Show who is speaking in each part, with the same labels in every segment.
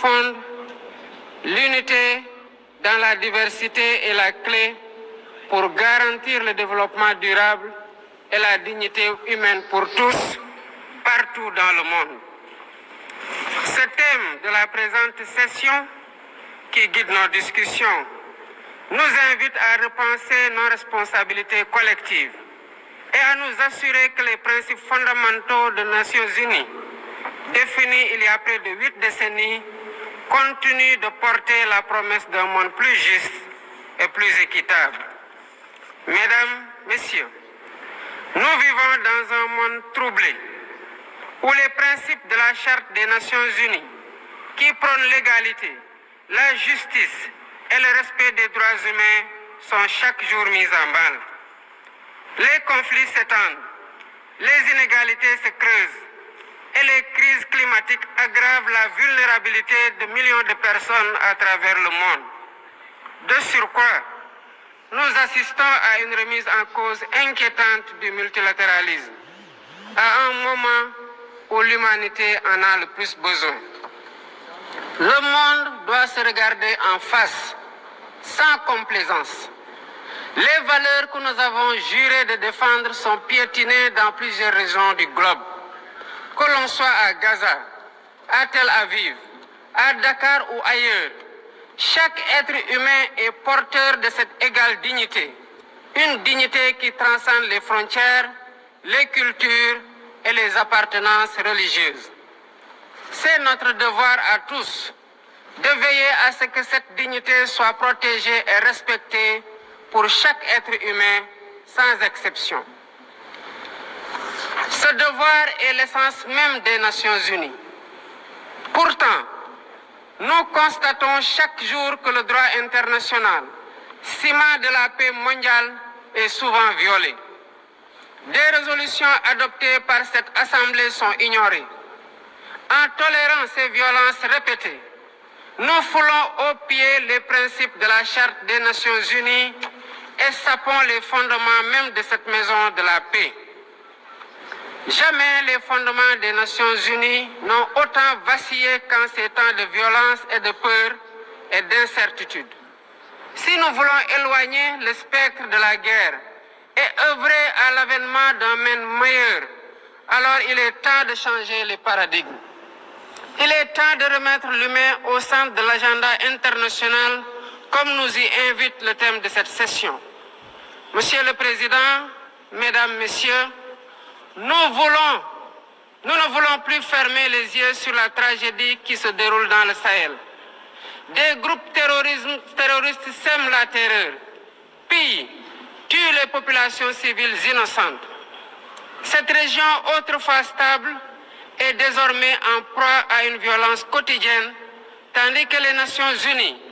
Speaker 1: fonde, l'unité dans la diversité est la clé pour garantir le développement durable et la dignité humaine pour tous, partout dans le monde. Ce thème de la présente session, qui guide nos discussions, nous invite à repenser nos responsabilités collectives et à nous assurer que les principes fondamentaux des Nations Unies, définis il y a près de 8 décennies, continuent de porter la promesse d'un monde plus juste et plus équitable. Mesdames, Messieurs, nous vivons dans un monde troublé, où les principes de la Charte des Nations Unies, qui prônent l'égalité, la justice et le respect des droits humains, sont chaque jour mis en balle. Les conflits s'étendent, les inégalités se creusent et les crises climatiques aggravent la vulnérabilité de millions de personnes à travers le monde. De surcroît, nous assistons à une remise en cause inquiétante du multilatéralisme, à un moment où l'humanité en a le plus besoin. Le monde doit se regarder en face, sans complaisance. Les valeurs que nous avons juré de défendre sont piétinées dans plusieurs régions du globe. Que l'on soit à Gaza, à Tel Aviv, à Dakar ou ailleurs, chaque être humain est porteur de cette égale dignité. Une dignité qui transcende les frontières, les cultures et les appartenances religieuses. C'est notre devoir à tous de veiller à ce que cette dignité soit protégée et respectée pour chaque être humain, sans exception. Ce devoir est l'essence même des Nations Unies. Pourtant, nous constatons chaque jour que le droit international, ciment de la paix mondiale, est souvent violé. Des résolutions adoptées par cette Assemblée sont ignorées. En tolérant ces violences répétées, nous foulons aux pieds les principes de la Charte des Nations Unies et sapons les fondements même de cette maison de la paix. Jamais les fondements des Nations Unies n'ont autant vacillé qu'en ces temps de violence et de peur et d'incertitude. Si nous voulons éloigner le spectre de la guerre et œuvrer à l'avènement d'un monde meilleur, alors il est temps de changer les paradigmes. Il est temps de remettre l'humain au centre de l'agenda international, comme nous y invite le thème de cette session. Monsieur le Président, Mesdames, Messieurs, nous ne voulons plus fermer les yeux sur la tragédie qui se déroule dans le Sahel. Des groupes terroristes sèment la terreur, pillent, tuent les populations civiles innocentes. Cette région autrefois stable est désormais en proie à une violence quotidienne, tandis que les Nations Unies,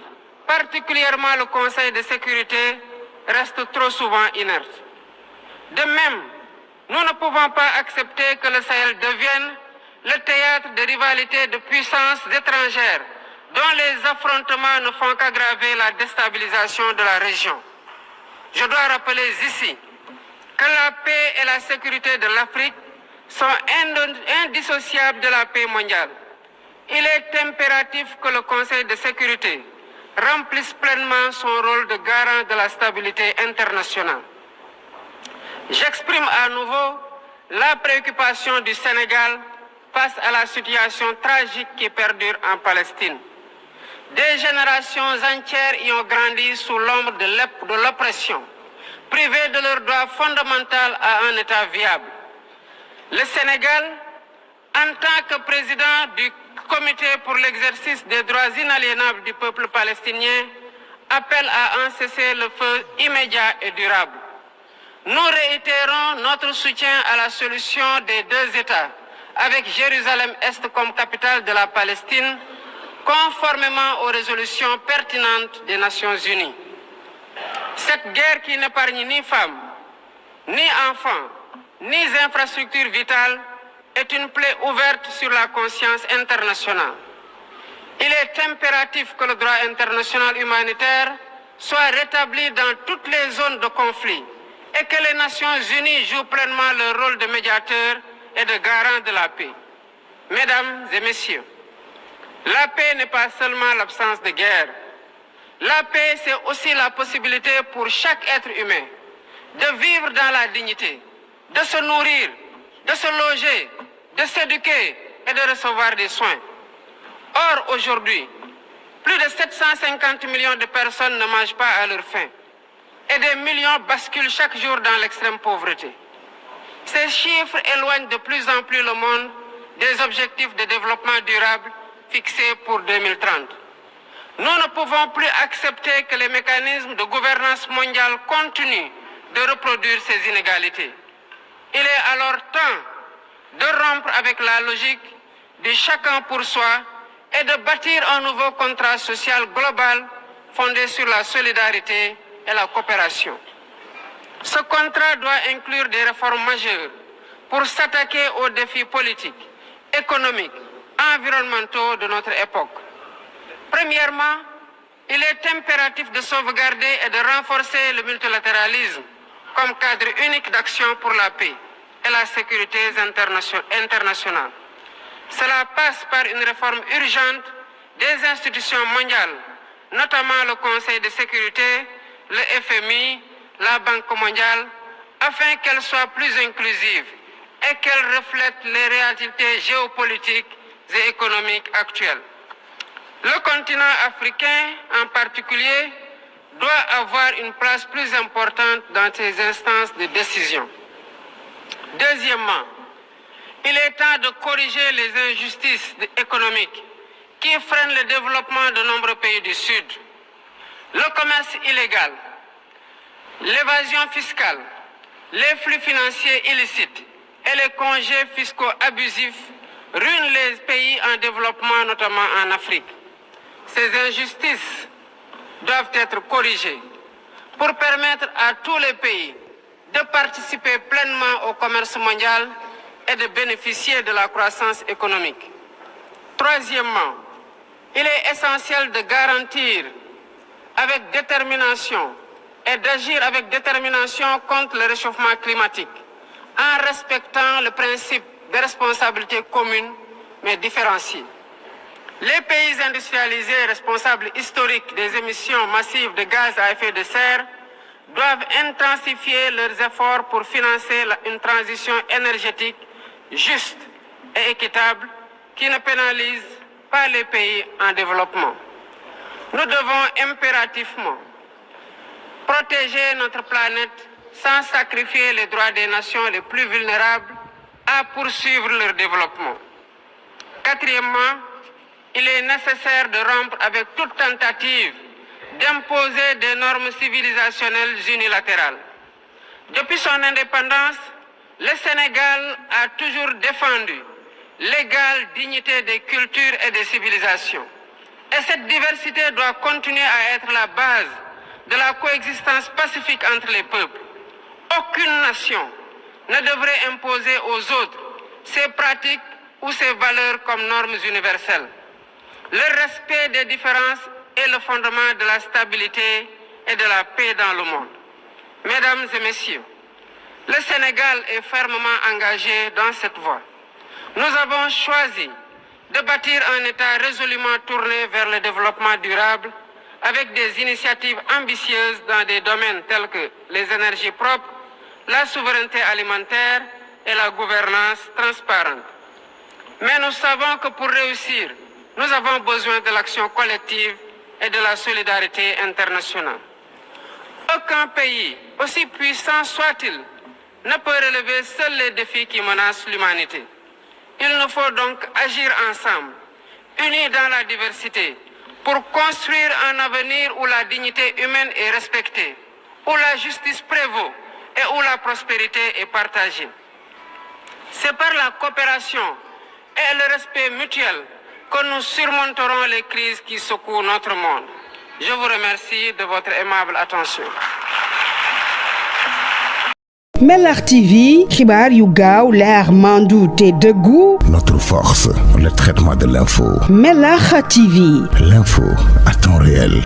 Speaker 1: particulièrement le Conseil de sécurité, restent trop souvent inertes. De même, nous ne pouvons pas accepter que le Sahel devienne le théâtre de rivalités de puissances étrangères dont les affrontements ne font qu'aggraver la déstabilisation de la région. Je dois rappeler ici que la paix et la sécurité de l'Afrique sont indissociables de la paix mondiale. Il est impératif que le Conseil de sécurité remplisse pleinement son rôle de garant de la stabilité internationale. J'exprime à nouveau la préoccupation du Sénégal face à la situation tragique qui perdure en Palestine. Des générations entières y ont grandi sous l'ombre de l'oppression, privées de leur droit fondamental à un État viable. Le Sénégal, en tant que président du Comité pour l'exercice des droits inaliénables du peuple palestinien, appelle à un cessez-le-feu immédiat et durable. Nous réitérons notre soutien à la solution des deux États, avec Jérusalem-Est comme capitale de la Palestine, conformément aux résolutions pertinentes des Nations Unies. Cette guerre qui n'épargne ni femmes, ni enfants, ni infrastructures vitales est une plaie ouverte sur la conscience internationale. Il est impératif que le droit international humanitaire soit rétabli dans toutes les zones de conflit et que les Nations Unies jouent pleinement leur rôle de médiateur et de garant de la paix. Mesdames et Messieurs, La paix n'est pas seulement l'absence de guerre. La paix, c'est aussi la possibilité pour chaque être humain de vivre dans la dignité, de se nourrir, de se loger, de s'éduquer et de recevoir des soins. Or, aujourd'hui, plus de 750 millions de personnes ne mangent pas à leur faim et des millions basculent chaque jour dans l'extrême pauvreté. Ces chiffres éloignent de plus en plus le monde des objectifs de développement durable fixés pour 2030. Nous ne pouvons plus accepter que les mécanismes de gouvernance mondiale continuent de reproduire ces inégalités. Il est alors temps de rompre avec la logique du chacun pour soi et de bâtir un nouveau contrat social global fondé sur la solidarité et la coopération. Ce contrat doit inclure des réformes majeures pour s'attaquer aux défis politiques, économiques, environnementaux de notre époque. Premièrement, il est impératif de sauvegarder et de renforcer le multilatéralisme comme cadre unique d'action pour la paix et la sécurité internationale. Cela passe par une réforme urgente des institutions mondiales, notamment le Conseil de sécurité, le FMI, la Banque mondiale, afin qu'elles soient plus inclusives et qu'elles reflètent les réalités géopolitiques et économiques actuelles. Le continent africain, en particulier, doit avoir une place plus importante dans ces instances de décision. Deuxièmement, il est temps de corriger les injustices économiques qui freinent le développement de nombreux pays du Sud. Le commerce illégal, l'évasion fiscale, les flux financiers illicites et les congés fiscaux abusifs ruinent les pays en développement, notamment en Afrique. Ces injustices doivent être corrigées pour permettre à tous les pays de participer pleinement au commerce mondial et de bénéficier de la croissance économique. Troisièmement, il est essentiel de garantir avec détermination et d'agir avec détermination contre le réchauffement climatique en respectant le principe de responsabilité commune mais différenciée. Les pays industrialisés responsables historiques des émissions massives de gaz à effet de serre doivent intensifier leurs efforts pour financer une transition énergétique juste et équitable qui ne pénalise pas les pays en développement. Nous devons impérativement protéger notre planète sans sacrifier les droits des nations les plus vulnérables à poursuivre leur développement. Quatrièmement, il est nécessaire de rompre avec toute tentative d'imposer des normes civilisationnelles unilatérales. Depuis son indépendance, le Sénégal a toujours défendu l'égale dignité des cultures et des civilisations. Et cette diversité doit continuer à être la base de la coexistence pacifique entre les peuples. Aucune nation ne devrait imposer aux autres ses pratiques ou ses valeurs comme normes universelles. Le respect des différences est le fondement de la stabilité et de la paix dans le monde. Mesdames et messieurs, le Sénégal est fermement engagé dans cette voie. Nous avons choisi de bâtir un État résolument tourné vers le développement durable avec des initiatives ambitieuses dans des domaines tels que les énergies propres, la souveraineté alimentaire et la gouvernance transparente. Mais nous savons que pour réussir, nous avons besoin de l'action collective et de la solidarité internationale. Aucun pays, aussi puissant soit-il, ne peut relever seuls les défis qui menacent l'humanité. Il nous faut donc agir ensemble, unis dans la diversité, pour construire un avenir où la dignité humaine est respectée, où la justice prévaut et où la prospérité est partagée. C'est par la coopération et le respect mutuel que nous surmonterons les crises qui secouent notre monde. Je vous remercie de votre aimable attention.
Speaker 2: Mellar TV, xibaar yu gaaw leer mandu te dëggu.
Speaker 3: Notre force, le traitement de l'info.
Speaker 2: Mellar TV.
Speaker 3: L'info à temps réel.